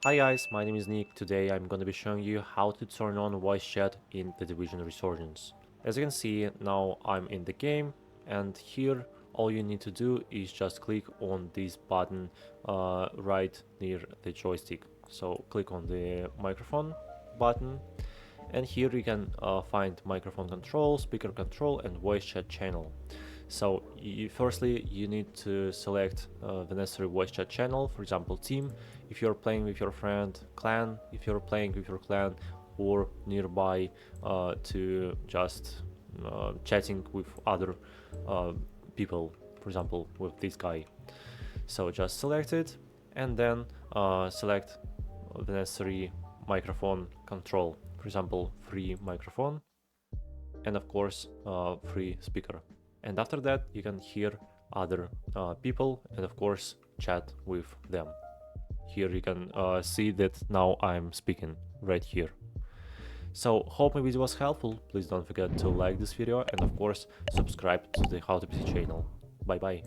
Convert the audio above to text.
Hi guys, my name is Nick. Today I'm gonna be showing you how to turn on voice chat in The Division Resurgence. As you can see, now I'm in the game, and here all you need to do is just click on this button right near the joystick. So click on the microphone button, and here you can find microphone control, speaker control, and voice chat channel. So firstly, you need to select the necessary voice chat channel, for example, team, if you're playing with your friend, clan, if you're playing with your clan, or nearby to just chatting with other people, for example, with this guy. So just select it, and then select the necessary microphone control, for example, free microphone, and of course, free speaker. And after that you can hear other people and of course chat with them. Here you can see that now I'm speaking right here. So hope my video was helpful. Please don't forget to like this video and of course subscribe to the How to PC channel. Bye bye.